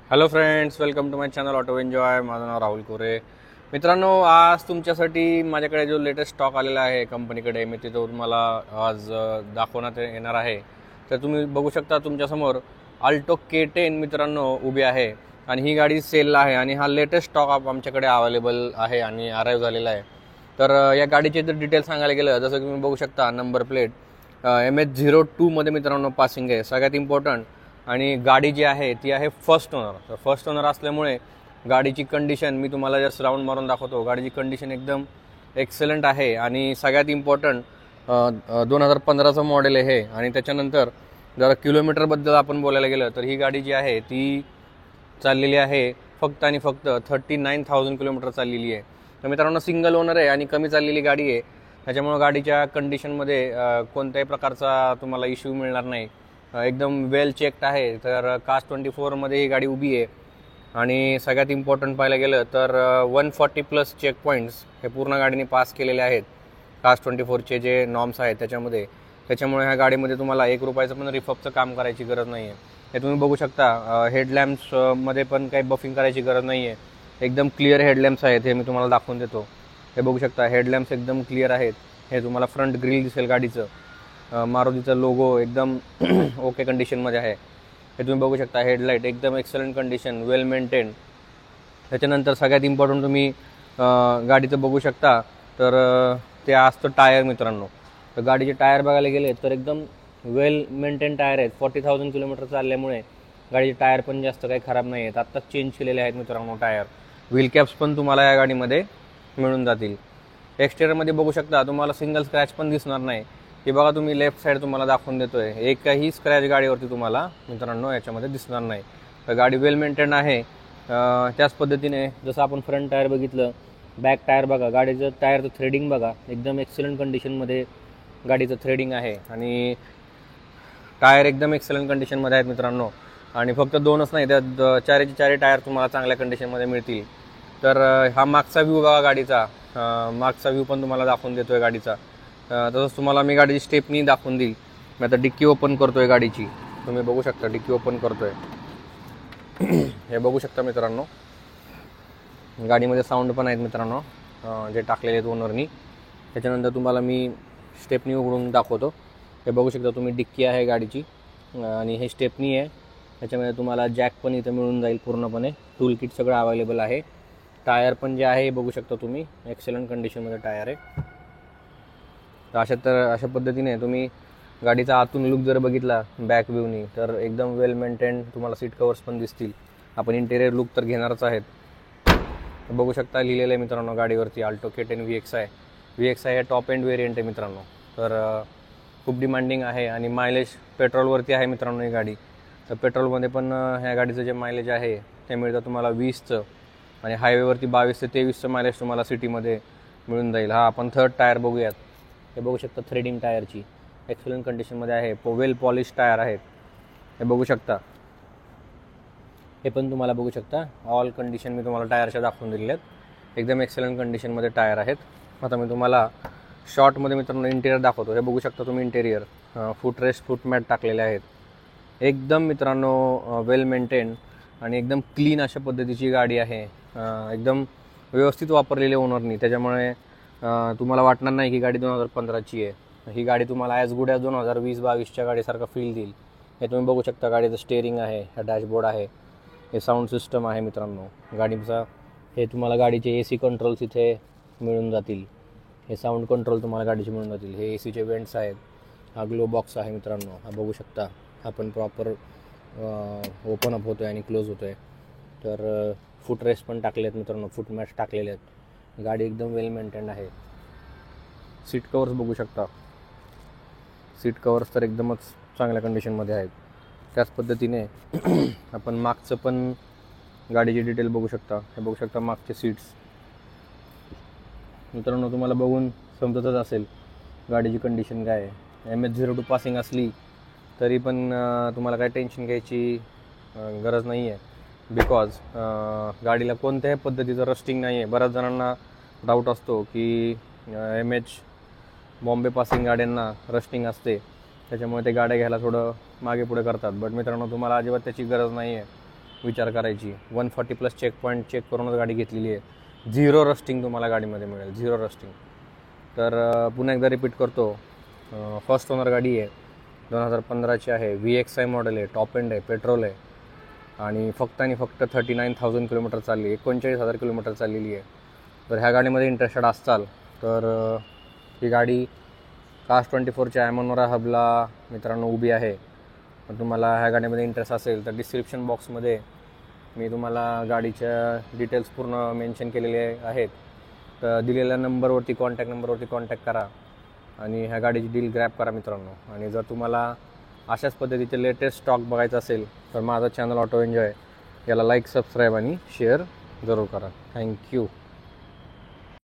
Hello friends, welcome to my channel auto enjoy. माझं नाव राहुल कोरे. मित्रांनो, आज तुमच्यासाठी माझ्याकडे जो लेटेस्ट स्टॉक आलेला आहे कंपनीकडे, मी तिथं तुम्हाला आज दाखवण्यात येणार आहे. तर तुम्ही बघू शकता तुमच्यासमोर अल्टो K10 मित्रांनो उभी आहे आणि ही गाडी सेलला आहे आणि हा लेटेस्ट स्टॉक आमच्याकडे अवेलेबल आहे आणि अराईव्ह झालेला आहे. तर या गाडीचे जर डिटेल सांगायला गेलं, जसं की तुम्ही बघू शकता नंबर प्लेट MH02 मध्ये मित्रांनो पासिंग आहे. सगळ्यात इम्पॉर्टंट, आणि गाडी जी आहे ती आहे फर्स्ट ओनर. तर फर्स्ट ओनर असल्यामुळे गाडीची कंडिशन मी तुम्हाला जस्ट राऊंड मारून दाखवतो. गाडीची कंडिशन एकदम एक्सलंट आहे आणि सगळ्यात इम्पॉर्टंट 2015चं मॉडेल आहे हे. आणि त्याच्यानंतर जर किलोमीटरबद्दल आपण बोलायला गेलं तर ही गाडी जी आहे ती चाललेली आहे फक्त आणि फक्त 39,000 किलोमीटर चाललेली आहे. तर मित्रांनो, सिंगल ओनर आहे आणि कमी चाललेली गाडी आहे. त्याच्यामुळं गाडीच्या कंडिशनमध्ये कोणत्याही प्रकारचा तुम्हाला इश्यू मिळणार नाही. एकदम वेल चेक्ड आहे. तर कास्ट 24मध्ये ही गाडी उभी आहे आणि सगळ्यात इम्पॉर्टंट पाहायला गेलं तर 140+ चेक पॉईंट्स हे पूर्ण गाडीने पास केलेले आहेत कास्ट 24चे जे नॉर्म्स आहेत त्याच्यामध्ये. त्याच्यामुळे ह्या गाडीमध्ये तुम्हाला ₹1 पण रिफअपचं काम करायची गरज नाही आहे. हे तुम्ही बघू शकता. हेडलॅम्प्समध्ये पण काही बफिंग करायची गरज नाही आहे. एकदम क्लिअर हेडलॅम्प्स आहेत, हे मी तुम्हाला दाखवून देतो. हे बघू शकता, हेडलॅम्प्स एकदम क्लिअर आहेत. हे तुम्हाला फ्रंट ग्रिल दिसेल गाडीचं. मारुतीचा लोगो एकदम ओके कंडिशनमध्ये आहे. हे तुम्ही बघू शकता. हेडलाईट एकदम एक्सलंट कंडिशन, वेल मेंटेन. त्याच्यानंतर सगळ्यात इम्पॉर्टंट तुम्ही गाडीचं बघू शकता तर ते असतं टायर मित्रांनो. तर गाडीचे टायर बघायला गेले तर एकदम वेल मेंटेन टायर आहेत. 40,000 किलोमीटर चालल्यामुळे गाडीचे टायर पण जास्त काही खराब नाही आहेत. आत्ताच चेंज केलेले आहेत मित्रांनो टायर. व्हील कॅप्स पण तुम्हाला या गाडीमध्ये मिळून जातील. एक्सटेरियरमध्ये बघू शकता, तुम्हाला सिंगल स्क्रॅच पण दिसणार नाही. हे बघा, तुम्ही लेफ्ट साईड तुम्हाला दाखवून देतोय, एकही स्क्रॅच गाडीवरती तुम्हाला मित्रांनो याच्यामध्ये दिसणार नाही. तर गाडी वेल मेंटेन आहे. त्याच पद्धतीने जसं आपण फ्रंट टायर बघितलं, बॅक टायर बघा, गाडीचं टायरचं थ्रेडिंग बघा, एकदम एक्सलंट कंडिशनमध्ये गाडीचं थ्रेडिंग आहे आणि टायर एकदम एक्सलंट कंडिशनमध्ये आहेत मित्रांनो. आणि फक्त दोनच नाही, त्यात चारी टायर तुम्हाला चांगल्या कंडिशनमध्ये मिळतील. तर हा मागचा व्ह्यू बघा गाडीचा. मागचा व्ह्यू पण तुम्हाला दाखवून देतोय गाडीचा. तसंच तुम्हाला मी गाडीची स्टेपनी दाखवून देईल. मी आता डिक्की ओपन करतोय गाडीची. तुम्ही बघू शकता डिक्की ओपन करतोय. हे बघू शकता मित्रांनो, गाडीमध्ये साऊंड पण आहेत मित्रांनो जे टाकलेले आहेत ओनरनी. त्याच्यानंतर तुम्हाला मी स्टेपनी उघडून दाखवतो. हे बघू शकता तुम्ही, डिक्की आहे गाडीची आणि हे स्टेपनी आहे. त्याच्यामध्ये तुम्हाला जॅक पण इथं मिळून जाईल पूर्णपणे. टूल किट सगळं अवेलेबल आहे. टायर पण जे आहे हे बघू शकता तुम्ही, एक्सलंट कंडिशनमध्ये टायर आहे. तर अशा पद्धतीने तुम्ही गाडीचा आतून लुक जर बघितला बॅक व्ह्यूनी तर एकदम वेल मेंटेन तुम्हाला सीट कवर्स पण दिसतील. आपण इंटेरियर लुक तर घेणारच आहेत. बघू शकता लिहिलेलं आहे मित्रांनो गाडीवरती अल्टो K10 VXi. VXi हे टॉप एंड व्हेरियंट आहे मित्रांनो. तर खूप डिमांडिंग आहे आणि मायलेज पेट्रोलवरती आहे मित्रांनो ही गाडी. तर पेट्रोलमध्ये पण ह्या गाडीचं जे मायलेज आहे ते मिळतं तुम्हाला 20चं आणि हायवेवरती 22 ते 23चं मायलेज तुम्हाला सिटीमध्ये मिळून जाईल. हा, आपण थर्ड टायर बघूयात. हे बघू शकता, थ्रेडिंग टायरची एक्सलंट कंडिशनमध्ये आहे. वेल पॉलिश टायर आहेत. हे बघू शकता. हे पण तुम्हाला बघू शकता, ऑल कंडिशन मी तुम्हाला टायरच्या दाखवून दिलेल्या आहेत. एकदम एक्सलंट कंडिशनमध्ये टायर आहेत. आता मी तुम्हाला शॉर्टमध्ये मित्रांनो इंटेरियर दाखवतो. हे बघू शकता तुम्ही इंटेरियर. फुटरेस्ट फूट मॅट टाकलेले आहेत. एकदम मित्रांनो वेल मेंटेन आणि एकदम क्लीन अशा पद्धतीची गाडी आहे. एकदम व्यवस्थित वापरलेली ओनरनी. त्याच्यामुळे तुम्हाला वाटणार नाही की गाडी 2015ची आहे. ही गाडी तुम्हाला ॲज गुड ॲज 2020-22च्या गाडीसारखं फील देईल. हे तुम्ही बघू शकता. गाडीचं स्टेअरिंग आहे, हा डॅशबोर्ड आहे, हे साऊंड सिस्टम आहे मित्रांनो गाडीचा. हे तुम्हाला गाडीचे AC कंट्रोल्स इथे मिळून जातील. हे साऊंड कंट्रोल तुम्हाला गाडीचे मिळून जातील. हे ACचे वेंट्स आहेत. हा ग्लो बॉक्स आहे मित्रांनो. हा बघू शकता, हा पण प्रॉपर ओपन अप होतो आहे आणि क्लोज होतो आहे. तर फुटरेस्ट पण टाकले आहेत मित्रांनो, फूट मॅट्स टाकलेले आहेत. गाडी एकदम वेल मेंटेन आहे. सीट कवर्स बघू शकता. सीट कवर्स तर एकदमच चांगल्या कंडिशनमध्ये आहेत. त्याच पद्धतीने आपण मागचं पण गाडीची डिटेल बघू शकता. हे बघू शकता मागचे सीट्स मित्रांनो. तुम्हाला बघून समजतच असेल गाडीची कंडिशन काय आहे. MH02 पासिंग असली तरी पण तुम्हाला काही टेन्शन घ्यायची गरज नाही आहे. बिकॉज गाडीला कोणत्याही पद्धतीचं रस्टिंग नाही आहे. बऱ्याच जणांना डाऊट असतो की MH बॉम्बे पासिंग गाड्यांना रस्टिंग असते, त्याच्यामुळे ते गाड्या घ्यायला थोडं मागे पुढे करतात. बट मित्रांनो, तुम्हाला अजिबात त्याची गरज नाही आहे. विचार करायची. 140+ चेक पॉईंट चेक करूनच गाडी घेतलेली आहे. 0 रस्टिंग तुम्हाला गाडीमध्ये मिळेल, 0 रस्टिंग. तर पुन्हा एकदा रिपीट करतो, फर्स्ट ओनर गाडी आहे, 2015ची आहे, VXI मॉडेल आहे, टॉप एंड आहे, पेट्रोल आहे आणि फक्त 39,000 किलोमीटर चालली, 39,000 किलोमीटर चाललेली आहे. तर ह्या गाडीमध्ये इंटरेस्टेड असाल तर ही गाडी Cars24च्या ॲमोनोरा हबला मित्रांनो उभी आहे. पण तुम्हाला ह्या गाडीमध्ये इंटरेस्ट असेल तर डिस्क्रिप्शन बॉक्समध्ये मी तुम्हाला गाडीच्या डिटेल्स पूर्ण मेन्शन केलेले आहेत. तर दिलेल्या नंबरवरती, कॉन्टॅक्ट नंबरवरती कॉन्टॅक्ट करा आणि ह्या गाडीची डील ग्रॅब करा मित्रांनो. आणि जर तुम्हाला अशाच पद्धतीचे लेटेस्ट स्टॉक बघायचा असेल तर माझा चॅनल ऑटो एन्जॉय याला लाईक, सबस्क्राईब आणि शेअर जरूर करा. थँक्यू.